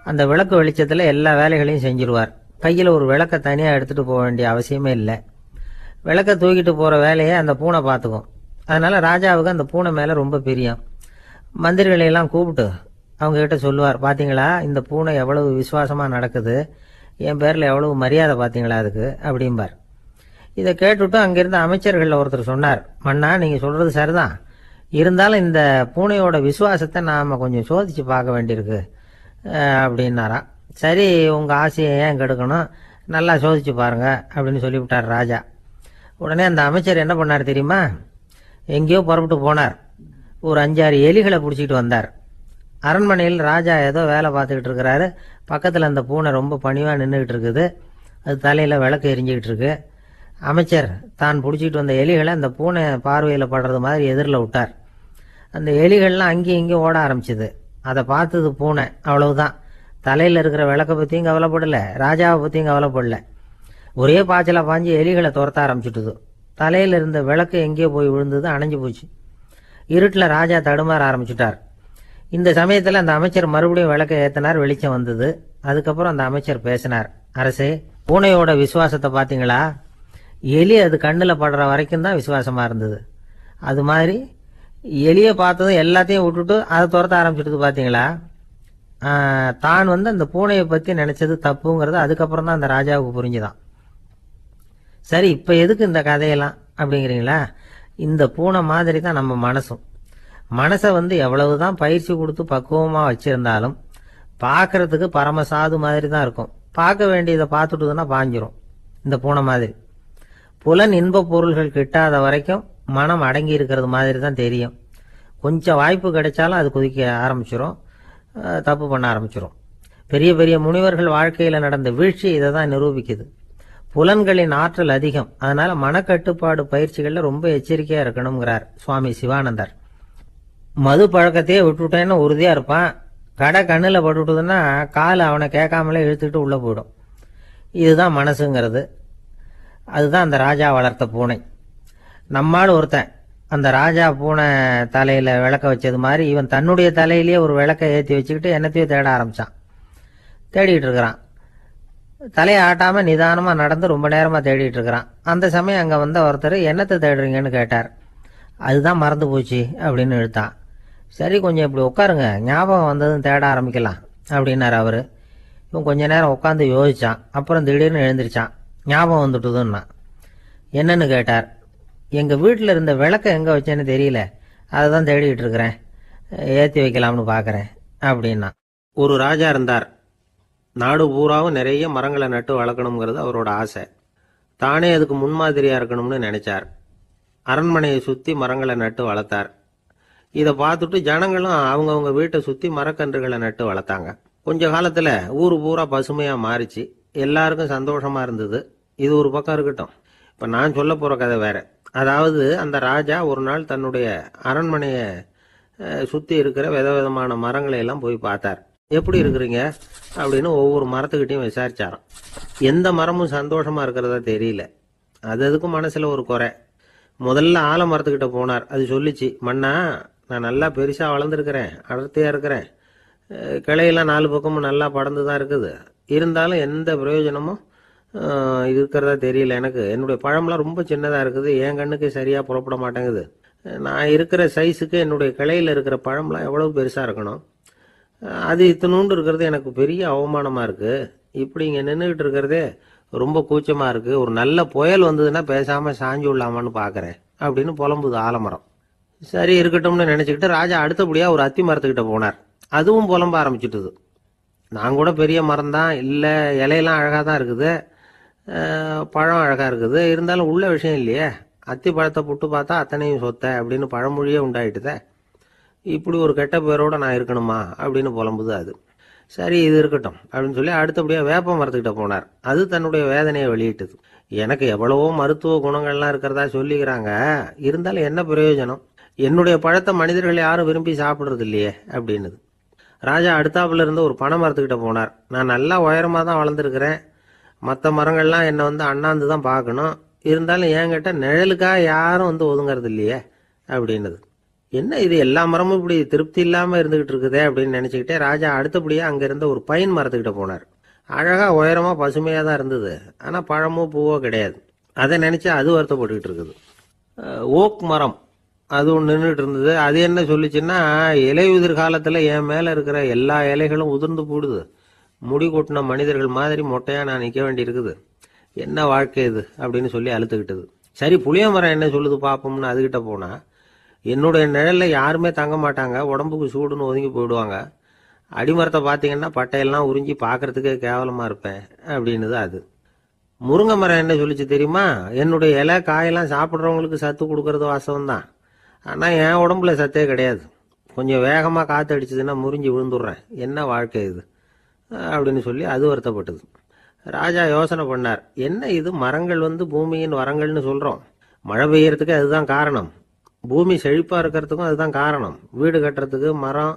அந்த விளக்கு வெளிச்சத்தில் எல்லா வேலைகளையும் செஞ்சிருவார். கையில் ஒரு விளக்கை தனியாக எடுத்துகிட்டு போக வேண்டிய அவசியமே இல்லை. விளக்கை தூக்கிட்டு போகிற வேலையை அந்த பூனை பார்த்துக்கும். அதனால் ராஜாவுக்கு அந்த பூனை மேலே ரொம்ப பிரியம். மந்திரிகளையெல்லாம் கூப்பிட்டு அவங்ககிட்ட சொல்லுவார், பார்த்தீங்களா இந்த பூனை எவ்வளவு விசுவாசமாக நடக்குது, என் பேரில் எவ்வளவு மரியாதை பார்த்தீங்களா அதுக்கு அப்படிம்பார். இதை கேட்டுவிட்டு அங்கிருந்த அமைச்சர்களில் ஒருத்தர் சொன்னார், மன்னா நீங்கள் சொல்கிறது சரிதான், இருந்தாலும் இந்த பூனையோட விசுவாசத்தை நாம் கொஞ்சம் சோதித்து பார்க்க வேண்டியிருக்கு அப்படின்னாராம். சரி, உங்கள் ஆசையை ஏன் கெடுக்கணும், நல்லா சோதிச்சு பாருங்க அப்படின்னு சொல்லிவிட்டார் ராஜா. உடனே அந்த அமைச்சர் என்ன பண்ணார் தெரியுமா? எங்கேயோ புறப்பட்டு போனார். ஒரு 5-6 எலிகளை பிடிச்சிக்கிட்டு வந்தார். அரண்மனையில் ராஜா ஏதோ வேலை பார்த்துக்கிட்டு இருக்கிறாரு. பக்கத்தில் அந்த பூனை ரொம்ப பணிவாக நின்றுக்கிட்டு இருக்குது. அது தலையில் விளக்கு எரிஞ்சிக்கிட்டு இருக்கு. அமைச்சர் தான் பிடிச்சிக்கிட்டு வந்த எலிகளை அந்த பூனை பார்வையில் படுறது மாதிரி எதிரில் விட்டார். அந்த எலிகள்லாம் அங்கேயும் இங்கேயும் ஓட ஆரம்பிச்சுது. அதை பார்த்தது பூனை, அவ்வளவுதான். தலையில் இருக்கிற விளக்கை பற்றியும் கவலைப்படலை, ராஜாவை பற்றியும் கவலைப்படலை. ஒரே பாய்ச்சலாக பாஞ்சு எலிகளை துரத்த ஆரம்பிச்சுட்டுது. தலையில் இருந்த விளக்கு எங்கேயோ போய் விழுந்தது, அணைஞ்சு போச்சு. இருட்டில் ராஜா தடுமாற ஆரம்பிச்சுட்டார். இந்த சமயத்தில் அந்த அமைச்சர் மறுபடியும் விளக்கை ஏற்றினார். வெளிச்சம் வந்தது. அதுக்கப்புறம் அந்த அமைச்சர் பேசினார், அரசே, பூனையோட விசுவாசத்தை பார்த்தீங்களா? எலி அது கண்ணில் படுற வரைக்கும் தான் விசுவாசமாக இருந்தது. அது மாதிரி எலியை பார்த்ததும் எல்லாத்தையும் விட்டுட்டு அதை துரத்த ஆரம்பிச்சுட்டு பார்த்தீங்களா? தான் அந்த பூனையை பற்றி நினச்சது தப்புங்கிறது அதுக்கப்புறம் தான் அந்த ராஜாவுக்கு புரிஞ்சுதான். சரி, இப்போ எதுக்கு இந்த கதையெல்லாம் அப்படிங்கிறீங்களா? இந்த பூனை மாதிரி தான் நம்ம மனசும். மனசை எவ்வளவு தான் பயிற்சி கொடுத்து பக்குவமாக வச்சுருந்தாலும் பார்க்கறதுக்கு பரமசாது மாதிரி தான் இருக்கும். பார்க்க வேண்டியதை பார்த்துட்டுதுன்னா பாஞ்சிரும். இந்த பூனை மாதிரி புலன் இன்ப பொருள்கள் கிட்டாத வரைக்கும் மனம் அடங்கி இருக்கிறது மாதிரி தான் தெரியும். கொஞ்சம் வாய்ப்பு கிடைச்சாலும் அது குதிக்க ஆரம்பிச்சிடும், தப்பு பண்ண ஆரம்பிச்சிடும். பெரிய பெரிய முனிவர்கள் வாழ்க்கையில் நடந்த வீழ்ச்சி இதை தான் நிரூபிக்குது. புலன்களின் ஆற்றல் அதிகம், அதனால மனக்கட்டுப்பாடு பயிற்சிகளில் ரொம்ப எச்சரிக்கையாக இருக்கணுங்கிறார் சுவாமி சிவானந்தர். மது பழக்கத்தையே விட்டுவிட்டேன்னு உறுதியாக இருப்பான். கடை கண்ணில் பட்டுவிட்டதுன்னா கால் அவனை கேட்காமலே இழுத்துக்கிட்டு உள்ளே போயிடும். இதுதான் மனசுங்கிறது. அதுதான் அந்த ராஜா வளர்த்த பூனை. நம்மால் ஒருத்தன் அந்த ராஜா பூனை தலையில் விளக்க வச்சது மாதிரி இவன் தன்னுடைய தலையிலேயே ஒரு விளக்கை ஏற்றி வச்சுக்கிட்டு என்னத்தையோ தேட ஆரம்பித்தான். தேடிட்டு இருக்கிறான். தலையை ஆட்டாமல் நிதானமாக நடந்து ரொம்ப நேரமாக தேடிட்டு இருக்கிறான். அந்த சமயம் அங்கே வந்த ஒருத்தர் என்னத்தை தேடுறீங்கன்னு கேட்டார். அதுதான் மறந்து போச்சு அப்படின்னு இழுத்தான். சரி, கொஞ்சம் இப்படி உட்காருங்க, ஞாபகம் வந்ததும் தேட ஆரம்பிக்கலாம் அப்படின்னார் அவர். இவன் கொஞ்ச நேரம் உட்காந்து யோசிச்சான். அப்புறம் திடீர்னு எழுந்திரிச்சான். ஞாபகம் வந்துட்டுதுன்னா. என்னன்னு கேட்டார். எங்கள் வீட்டில் இருந்த விளக்கை எங்கே வச்சேன்னு தெரியல, அதை தான் தேடிக்கிட்டு இருக்கிறேன், ஏற்றி வைக்கலாம்னு பார்க்குறேன் அப்படின்னா. ஒரு ராஜா இருந்தார். நாடு பூராவும் நிறைய மரங்களை நட்டு வளர்க்கணுங்கிறது அவரோட ஆசை. தானே அதுக்கு முன்மாதிரியாக இருக்கணும்னு நினைச்சார். அரண்மனையை சுற்றி மரங்களை நட்டு வளர்த்தார். இதை பார்த்துட்டு ஜனங்களும் அவங்கவுங்க வீட்டை சுற்றி மரக்கன்றுகளை நட்டு வளர்த்தாங்க. கொஞ்ச காலத்தில் ஊர் பூரா பசுமையாக மாறிச்சு. எல்லாருக்கும் சந்தோஷமா இருந்தது. இது ஒரு பக்கம் இருக்கட்டும். இப்போ நான் சொல்ல போகிற கதை வேற. அதாவது அந்த ராஜா ஒரு நாள் தன்னுடைய அரண்மனையை சுற்றி இருக்கிற விதவிதமான மரங்களை எல்லாம் போய் பார்த்தார். எப்படி இருக்கிறீங்க அப்படின்னு ஒவ்வொரு மரத்துக்கிட்டையும் விசாரிச்சாராம். எந்த மரமும் சந்தோஷமா இருக்கிறதா தெரியல. அதுக்கும் மனசுல ஒரு குறை. முதல்ல ஆலமரத்துக்கிட்ட போனார். அது சொல்லிச்சு, மண்ணா, நான் நல்லா பெருசா வளர்ந்துருக்கிறேன், அடர்த்தியா இருக்கிறேன், கிளையெல்லாம் 4 பக்கமும் நல்லா படர்ந்து தான் இருக்குது, இருந்தாலும் எந்த பிரயோஜனமும் இருக்கிறதா தெரியல. எனக்கு என்னுடைய பழம்லாம் ரொம்ப சின்னதா இருக்குது, என் கண்ணுக்கு சரியா புறப்பட மாட்டேங்குது. நான் இருக்கிற சைஸுக்கு என்னுடைய கிளையில இருக்கிற பழம்லாம் எவ்வளவு பெருசா இருக்கணும், அது இத்தினூண்டு இருக்கிறது எனக்கு பெரிய அவமானமா இருக்கு. இப்படி இங்க நின்றுகிட்டு இருக்கிறதே ரொம்ப கூச்சமா இருக்கு. ஒரு நல்ல புயல் வந்ததுன்னா பேசாம சாஞ்சு விடலாமான்னு பாக்குறேன் அப்படின்னு புலம்புது ஆலமரம். சரி, இருக்கட்டும்னு நினைச்சுக்கிட்டு ராஜா அடுத்தபடியா ஒரு அத்தி மரத்துக்கிட்ட போனார். அதுவும் புலம்ப ஆரம்பிச்சுட்டுது. நான் கூட பெரிய மரம் தான், இல்ல இலையெல்லாம் அழகா தான் இருக்குது, பழம் அழகா இருக்குது, இருந்தாலும் உள்ள விஷயம் இல்லையே, அத்தி பழத்தை புட்டு பார்த்தா அத்தனையும் சொத்த அப்படின்னு பழமொழியே உண்டாயிட்டுதே. இப்படி ஒரு கெட்ட பேரோட நான் இருக்கணுமா அப்படின்னு புலம்புது அது. சரி, இது இருக்கட்டும் அப்படின்னு சொல்லி அடுத்தபடியா வேப்ப மரத்துக்கிட்ட போனார். அது தன்னுடைய வேதனையை வெளியிட்டது. எனக்கு எவ்வளவோ மருத்துவ குணங்கள்லாம் இருக்கிறதா சொல்லிக்கிறாங்க, இருந்தாலும் என்ன பிரயோஜனம், என்னுடைய பழத்தை மனிதர்கள் யாரும் விரும்பி சாப்பிடுறது இல்லையே அப்படின்னுது. ராஜா அடுத்தாப்புல இருந்து ஒரு பனை மரத்துக்கிட்ட போனார். நான் நல்லா உயரமா தான் வளர்ந்துருக்கிறேன், மற்ற மரங்கள்லாம் என்னை வந்து அண்ணாந்து தான் பார்க்கணும், இருந்தாலும் என்கிட்ட நிழலுக்காக யாரும் வந்து ஒதுங்கிறது இல்லையே அப்படின்னுது. என்ன இது, எல்லா மரமும் இப்படி திருப்தி இல்லாம இருந்துகிட்டு இருக்குதே அப்படின்னு நினைச்சுக்கிட்டே ராஜா அடுத்தபடியா அங்க இருந்த ஒரு பைன் மரத்துக்கிட்ட போனார். அழகா உயரமா பசுமையா தான் இருந்தது, ஆனா பழமோ பூவோ கிடையாது. அதை நினைச்சு அது வருத்தப்பட்டுக்கிட்டு இருக்குது. ஓக் மரம் அது ஒன்று நின்றுட்டு இருந்தது. அது என்ன சொல்லிச்சுன்னா, இலையுதிர் காலத்துல என் மேல இருக்கிற எல்லா இலைகளும் உதிர்ந்து போடுது, முடி கொட்டின மனிதர்கள் மாதிரி மொட்டையா நான் நிக்க வேண்டி இருக்குது, என்ன வாழ்க்கை இது அப்படின்னு சொல்லி அழுத்துக்கிட்டது. சரி, புளிய மரம் என்ன சொல்லுது பாப்போம்னு அதுகிட்ட போனா, என்னுடைய நிழல்ல யாருமே தங்க மாட்டாங்க, உடம்புக்கு சூடுன்னு ஒதுங்கி போயிடுவாங்க, அடிமரத்தை பார்த்தீங்கன்னா பட்டையெல்லாம் உறிஞ்சி பார்க்கறதுக்கே கேவலமா இருப்பேன் அப்படின்னுது அது. முருங்கை மரம் என்ன சொல்லிச்சு தெரியுமா, என்னுடைய இலை காயெல்லாம் சாப்பிட்றவங்களுக்கு சத்து கொடுக்கறது வாசம் தான், ஆனா என் உடம்புல சத்தே கிடையாது, கொஞ்சம் வேகமா காத்து அடிச்சதுன்னா முறிஞ்சி விழுந்துடுறேன், என்ன வாழ்க்கை இது அப்படின்னு சொல்லி அது வருத்தப்பட்டது. ராஜா யோசனை பண்ணார், என்ன இது, மரங்கள் வந்து பூமியின் வரங்கள்னு சொல்றோம், மழை பெய்யறதுக்கு அதுதான் காரணம், பூமி செழிப்பா இருக்கிறதுக்கும் அதுதான் காரணம், வீடு கட்டுறதுக்கு மரம்,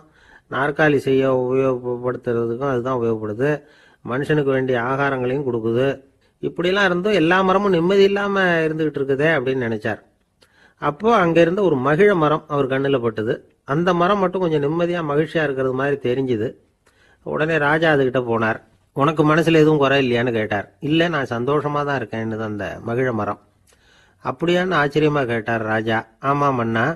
நாற்காலி செய்ய உபயோகப்படுத்துறதுக்கும் அதுதான் உபயோகப்படுது, மனுஷனுக்கு வேண்டிய ஆகாரங்களையும் கொடுக்குது, இப்படிலாம் இருந்தும் எல்லா மரமும் நிம்மதி இல்லாம இருந்துகிட்டு இருக்குதே அப்படின்னு நினைச்சார். அப்போ அங்க இருந்த ஒரு மகிழ மரம் அவர் கண்ணில் பட்டது. அந்த மரம் மட்டும் கொஞ்சம் நிம்மதியா மகிழ்ச்சியா இருக்கிறது மாதிரி தெரிஞ்சுது. உடனே ராஜா அதுகிட்ட போனார். உனக்கு மனசுல எதுவும் குறை இல்லையான்னு கேட்டார். இல்ல, நான் சந்தோஷமா தான் இருக்கேன்னு அந்த மகிழ மரம். அப்படியான்னு ஆச்சரியமா கேட்டார் ராஜா. ஆமா மன்னா,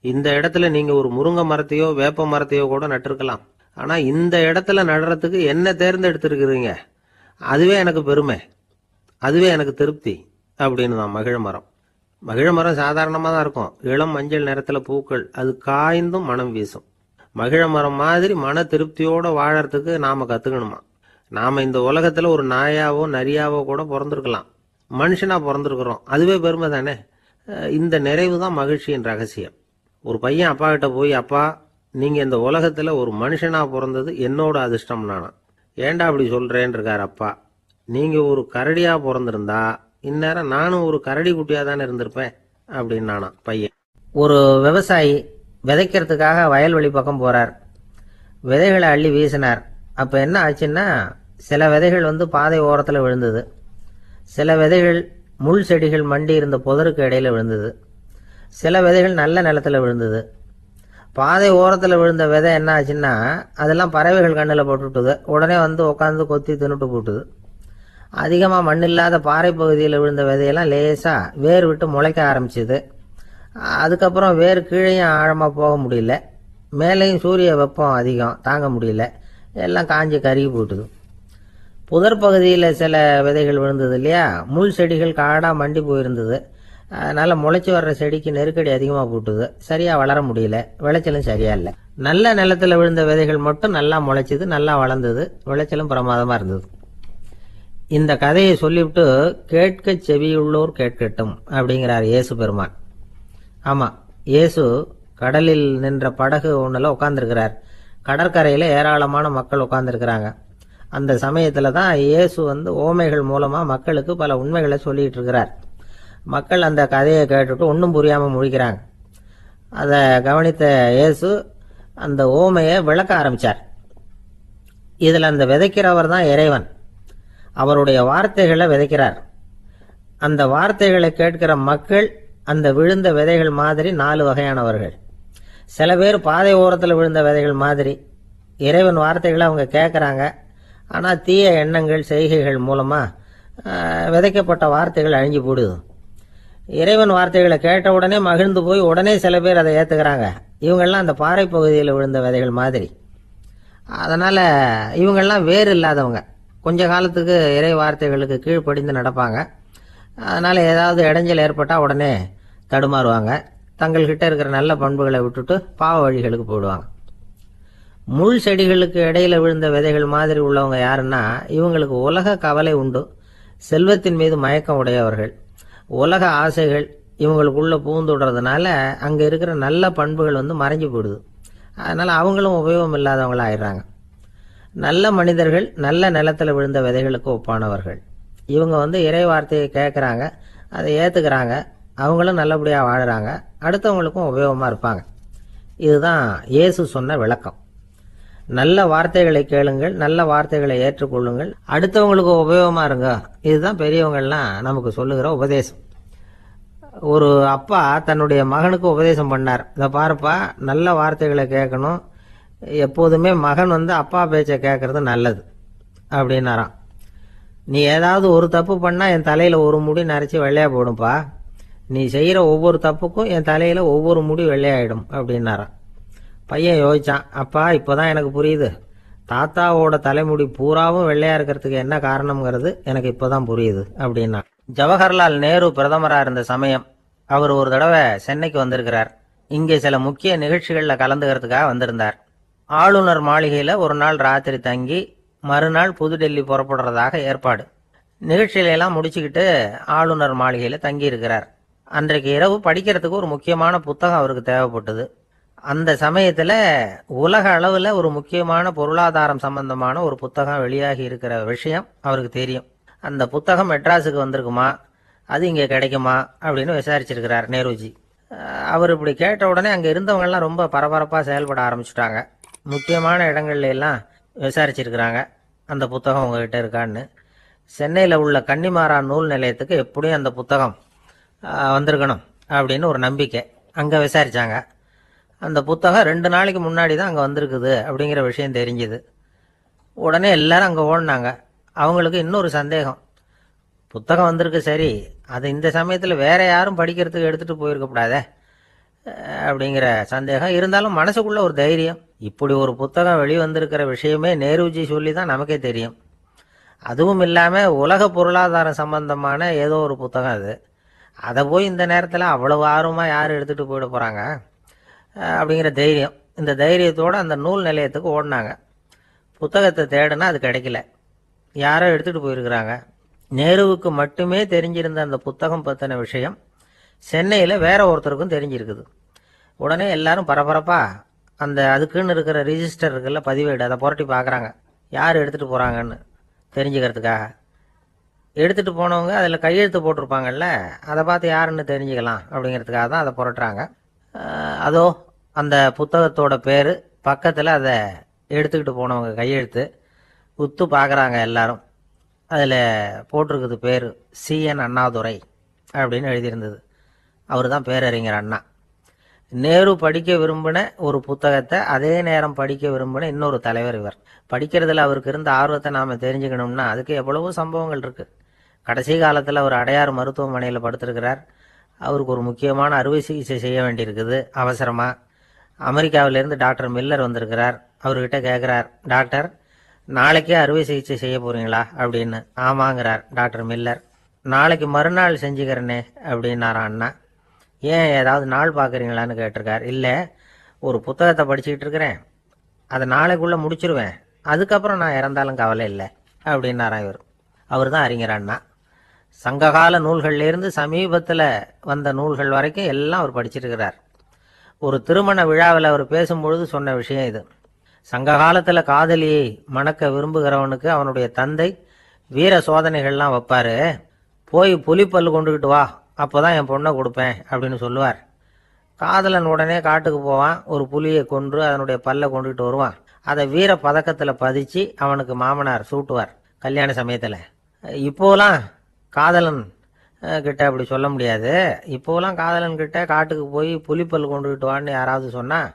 இந்த இடத்துல நீங்க ஒரு முருங்கை மரத்தையோ வேப்ப மரத்தையோ கூட நட்டிருக்கலாம், ஆனா இந்த இடத்துல நடுறதுக்கு என்ன தேர்ந்தெடுத்திருக்கிறீங்க, அதுவே எனக்கு பெருமை, அதுவே எனக்கு திருப்தி அப்படின்னு தான் மகிழ மரம். மகிழ மரம் சாதாரணமா தான் இருக்கும், இளம் மஞ்சள் நிறத்துல பூக்கள், அது காய்ந்தும் மனம் வீசும். மகிழ மரம் மாதிரி மன திருப்தியோட வாழறதுக்கு நாம கத்துக்கணுமா. நாம இந்த உலகத்துல ஒரு நாயாவோ நரியாவோ கூட பிறந்திருக்கலாம், மனுஷனா பிறந்திருக்கிறோம், அதுவே பெருமை தானே. இந்த நிறைவு தான் மகிழ்ச்சியின் ரகசியம். ஒரு பையன் அப்பா கிட்ட போய், அப்பா, நீங்க இந்த உலகத்துல ஒரு மனுஷனா பிறந்தது என்னோட அதிர்ஷ்டம் நானா. ஏண்டா அப்படி சொல்றேன்னு இருக்காரு அப்பா. நீங்க ஒரு கரடியா பிறந்திருந்தா இந்நேரம் நானும் ஒரு கரடி குட்டியா தானே இருந்திருப்பேன் அப்படின்னு நானா பையன். ஒரு விவசாயி விதைக்கிறதுக்காக வயல்வெளி பக்கம் போகிறார். விதைகளை அள்ளி வீசினார். அப்போ என்ன ஆச்சுன்னா, சில விதைகள் பாதை ஓரத்தில் விழுந்தது, சில விதைகள் முள் செடிகள் மண்டி இருந்த புதருக்கு இடையில விழுந்தது, சில விதைகள் நல்ல நிலத்தில் விழுந்தது. பாதை ஓரத்தில் விழுந்த விதை என்ன ஆச்சுன்னா, அதெல்லாம் பறவைகள் கண்ணில் போட்டுவிட்டுது. உடனே உட்காந்து கொத்தி தின்னுட்டு போட்டுது. அதிகமாக மண் இல்லாத பாறை பகுதியில் விழுந்த விதையெல்லாம் லேசாக வேர் விட்டு முளைக்க ஆரம்பிச்சிது. அதுக்கப்புறம் வேர் கீழேயும் ஆழமாக போக முடியல, மேலேயும் சூரிய வெப்பம் அதிகம் தாங்க முடியல, எல்லாம் காஞ்சி கருகி போட்டுது. புதர் பகுதியில் சில விதைகள் விழுந்தது இல்லையா, முள் செடிகள் காடாக மண்டி போயிருந்தது. அதனால் முளைச்சி வர்ற செடிக்கு நெருக்கடி அதிகமாக போட்டுது, சரியாக வளர முடியல, விளைச்சலும் சரியா இல்லை. நல்ல நிலத்தில் விழுந்த விதைகள் மட்டும் நல்லா முளைச்சிது, நல்லா வளர்ந்தது, விளைச்சலும் பிரமாதமாக இருந்தது. இந்த கதையை சொல்லிவிட்டு கேட்க செவியுள்ளோர் கேட்கட்டும் அப்படிங்கிறார் இயேசு பெருமான். ஆமாம், இயேசு கடலில் நின்ற படகு ஒன்றில் உட்காந்துருக்கிறார். கடற்கரையில் ஏராளமான மக்கள் உட்காந்துருக்கிறாங்க. அந்த சமயத்தில் தான் இயேசு ஓமைகள் மூலமாக மக்களுக்கு பல உண்மைகளை சொல்லிகிட்டு இருக்கிறார். மக்கள் அந்த கதையை கேட்டுட்டு ஒன்றும் புரியாமல் முழிக்கிறாங்க. அதை கவனித்த இயேசு அந்த ஓமையை விளக்க ஆரம்பித்தார். இதில் அந்த விதைக்கிறவர் தான் இறைவன். அவருடைய வார்த்தைகளை விதைக்கிறார். அந்த வார்த்தைகளை கேட்கிற மக்கள் அந்த விழுந்த விதைகள் மாதிரி 4 வகையானவர்கள். சில பேர் பாதை ஓரத்தில் விழுந்த விதைகள் மாதிரி இறைவன் வார்த்தைகளை அவங்க கேட்குறாங்க. ஆனால் தீய எண்ணங்கள் செய்கைகள் மூலமாக விதைக்கப்பட்ட வார்த்தைகள் அழிஞ்சு போடுது. இறைவன் வார்த்தைகளை கேட்ட உடனே மகிழ்ந்து போய் உடனே சில பேர் அதை ஏற்றுக்கிறாங்க. இவங்கெல்லாம் அந்த பாறை பகுதியில் விழுந்த விதைகள் மாதிரி. அதனால் இவங்கெல்லாம் வேறு இல்லாதவங்க, கொஞ்ச காலத்துக்கு இறை வார்த்தைகளுக்கு கீழ்ப்படிந்து நடப்பாங்க. அதனால் ஏதாவது இடைஞ்சல் ஏற்பட்டால் உடனே தடுமாறுவாங்க, தங்கள்கிட்ட இருக்கிற நல்ல பண்புகளை விட்டுட்டு பாவ வழிகளுக்கு போயிடுவாங்க. முள் செடிகளுக்கு இடையில விழுந்த விதைகள் மாதிரி உள்ளவங்க யாருன்னா, இவங்களுக்கு உலக கவலை உண்டு, செல்வத்தின் மீது மயக்கம் உடையவர்கள், உலக ஆசைகள் இவங்களுக்குள்ள பூந்துடுறதுனால அங்கே இருக்கிற நல்ல பண்புகள் மறைஞ்சு போயிடுது. அதனால் அவங்களும் உபயோகம் இல்லாதவங்களா ஆயிடுறாங்க. நல்ல மனிதர்கள் நல்ல நிலத்தில் விழுந்த விதைகளுக்கு ஒப்பானவர்கள். இவங்க இறை வார்த்தையை கேட்குறாங்க, அதை ஏற்றுக்கிறாங்க, அவங்களும் நல்லபடியாக வாழுறாங்க, அடுத்தவங்களுக்கும் உபயோகமாக இருப்பாங்க. இதுதான் இயேசு சொன்ன விளக்கம். நல்ல வார்த்தைகளை கேளுங்கள், நல்ல வார்த்தைகளை ஏற்றுக்கொள்ளுங்கள், அடுத்தவங்களுக்கு உபயோகமாக இருங்க. இதுதான் பெரியவங்கள்லாம் நமக்கு சொல்லுகிற உபதேசம். ஒரு அப்பா தன்னுடைய மகனுக்கு உபதேசம் பண்ணார். இதை பாருப்பா, நல்ல வார்த்தைகளை கேட்கணும், எப்போதுமே மகன் அப்பா பேச்சை கேட்கறது நல்லது அப்படின்னாராம். நீ ஏதாவது ஒரு தப்பு பண்ணால் என் தலையில் ஒரு முடி நரைச்சி வெள்ளையா போடும்பா, நீ செய்கிற ஒவ்வொரு தப்புக்கும் என் தலையில் ஒவ்வொரு முடி வெள்ளையாயிடும் அப்படின்னாராம். பையன் யோசிச்சான், அப்பா இப்போதான் எனக்கு புரியுது, தாத்தாவோட தலைமுடி பூராவும் வெள்ளையா இருக்கிறதுக்கு என்ன காரணம்ங்கிறது எனக்கு இப்போதான் புரியுது அப்படின்னா. ஜவஹர்லால் நேரு பிரதமராக இருந்த சமயம் அவர் ஒரு தடவை சென்னைக்கு வந்திருக்கிறார். இங்கே சில முக்கிய நிகழ்ச்சிகளில் கலந்துக்கிறதுக்காக வந்திருந்தார். ஆளுநர் மாளிகையில் ஒரு நாள் ராத்திரி தங்கி மறுநாள் புதுடெல்லி புறப்படுறதாக ஏற்பாடு. நிகழ்ச்சியிலெல்லாம் முடிச்சுக்கிட்டு ஆளுநர் மாளிகையில் தங்கி இருக்கிறார். அன்றைக்கு இரவு படிக்கிறதுக்கு ஒரு முக்கியமான புத்தகம் அவருக்கு தேவைப்பட்டது. அந்த சமயத்தில் உலக அளவில் ஒரு முக்கியமான பொருளாதாரம் சம்பந்தமான ஒரு புத்தகம் வெளியாகி இருக்கிற விஷயம் அவருக்கு தெரியும். அந்த புத்தகம் மெட்ராஸுக்கு வந்திருக்குமா, அது இங்கே கிடைக்குமா அப்படின்னு விசாரிச்சிருக்கிறார் நேருஜி. அவர் இப்படி கேட்ட உடனே அங்கே இருந்தவங்கெல்லாம் ரொம்ப பரபரப்பாக செயல்பட ஆரம்பிச்சுட்டாங்க. முக்கியமான இடங்கள்ல எல்லாம் விசாரிச்சிருக்கிறாங்க, அந்த புத்தகம் உங்ககிட்ட இருக்கான்னு. சென்னையில் உள்ள கன்னிமாரா நூல் நிலையத்துக்கு எப்படியும் அந்த புத்தகம் வந்திருக்கணும் அப்படின்னு ஒரு நம்பிக்கை. அங்கே விசாரித்தாங்க. அந்த புத்தகம் 2 நாளைக்கு முன்னாடி தான் அங்கே வந்திருக்குது அப்படிங்கிற விஷயம் தெரிஞ்சுது. உடனே எல்லாரும் அங்கே ஓடினாங்க. அவங்களுக்கு இன்னொரு சந்தேகம், புத்தகம் வந்திருக்கு சரி, அது இந்த சமயத்தில் வேற யாரும் படிக்கிறதுக்கு எடுத்துகிட்டு போயிருக்கக்கூடாதே அப்படிங்கிற சந்தேகம் இருந்தாலும் மனசுக்குள்ள ஒரு தைரியம். இப்படி ஒரு புத்தகம் வெளிவந்திருக்கிற விஷயமே நேருஜி சொல்லி தான் நமக்கே தெரியும். அதுவும் இல்லாமல் உலக பொருளாதாரம் சம்பந்தமான ஏதோ ஒரு புத்தகம் அது. அதை போய் இந்த நேரத்தில் அவ்வளவு ஆர்வமாக யார் எடுத்துகிட்டு போயிட போகிறாங்க அப்படிங்கிற தைரியம். இந்த தைரியத்தோடு அந்த நூல் நிலையத்துக்கு ஓடினாங்க. புத்தகத்தை தேடினா அது கிடைக்கல, யாரோ எடுத்துகிட்டு போயிருக்கிறாங்க. நேருவுக்கு மட்டுமே தெரிஞ்சிருந்த அந்த புத்தகம் பற்றின விஷயம் சென்னையில் வேற ஒருத்தருக்கும் தெரிஞ்சிருக்குது. உடனே எல்லாரும் பரபரப்பாக அந்த அதுக்குன்னு இருக்கிற ரிஜிஸ்டர் இருக்குல்ல, பதிவேடு, அதை புரட்டி பார்க்குறாங்க யார் எடுத்துகிட்டு போகிறாங்கன்னு தெரிஞ்சுக்கிறதுக்காக. எடுத்துகிட்டு போனவங்க அதில் கையெழுத்து போட்டிருப்பாங்கல்ல, அதை பார்த்து யாருன்னு தெரிஞ்சுக்கலாம் அப்படிங்கிறதுக்காக தான் அதை புரட்டுறாங்க. அதோ அந்த புத்தகத்தோட பேர், பக்கத்தில் அதை எடுத்துக்கிட்டு போனவங்க கையெழுத்து. உத்து பார்க்குறாங்க எல்லாரும். அதில் போட்டிருக்குது பேர், CN அண்ணாதுரை அப்படின்னு எழுதியிருந்தது. அவர் தான் பேரறிஞர் அண்ணா. நேரு படிக்க விரும்பின ஒரு புத்தகத்தை அதே நேரம் படிக்க விரும்பின இன்னொரு தலைவர் இவர். படிக்கிறதுல அவருக்கு இருந்த ஆர்வத்தை நாம் தெரிஞ்சுக்கணும்னா அதுக்கு எவ்வளவோ சம்பவங்கள் இருக்குது. கடைசி காலத்தில் அவர் அடையாறு மருத்துவமனையில் படுத்திருக்கிறார். அவருக்கு ஒரு முக்கியமான அறுவை சிகிச்சை செய்ய வேண்டியிருக்குது அவசரமாக. அமெரிக்காவிலேருந்து டாக்டர் மில்லர் வந்திருக்கிறார். அவர்கிட்ட கேட்குறார், டாக்டர் நாளைக்கே அறுவை சிகிச்சை செய்ய போகிறீங்களா அப்படின்னு. ஆமாங்கிறார் டாக்டர் மில்லர். நாளைக்கு மறுநாள் செஞ்சுக்கிறேனே அப்படின்னாரான் அண்ணா. ஏன் ஏதாவது நாள் பார்க்குறீங்களான்னு கேட்டிருக்கார். இல்லை, ஒரு புத்தகத்தை படிச்சுக்கிட்டு இருக்கிறேன், அதை நாளைக்குள்ளே முடிச்சிருவேன், அதுக்கப்புறம் நான் இறந்தாலும் கவலை இல்லை அப்படின்னாரான் இவர். அவர் தான் அறிஞர் அண்ணா. சங்ககால நூல்கள்லேருந்து சமீபத்தில் வந்த நூல்கள் வரைக்கும் எல்லாம் அவர் படிச்சிருக்கிறார். ஒரு திருமண விழாவில் அவர் பேசும்பொழுது சொன்ன விஷயம் இது. சங்க காலத்தில் காதலியை மணக்க விரும்புகிறவனுக்கு அவனுடைய தந்தை வீர சோதனைகள்லாம் வைப்பார். போய் புலிப்பல் கொண்டுக்கிட்டு வா, அப்போ தான் என் பொண்ணை கொடுப்பேன் அப்படின்னு சொல்லுவார். காதலன் உடனே காட்டுக்கு போவான், ஒரு புலியை கொன்று அதனுடைய பல்லை கொண்டுகிட்டு வருவான். அதை வீர பதக்கத்தில் பதிச்சு அவனுக்கு மாமனார் சூட்டுவார் கல்யாண சமயத்தில். இப்போலாம் காதலன் கிட்ட அப்படி சொல்ல முடியாது. இப்போலாம் காதலன் கிட்ட காட்டுக்கு போய் புலிப்பல் கொண்டுகிட்டு வான்னு யாராவது சொன்னால்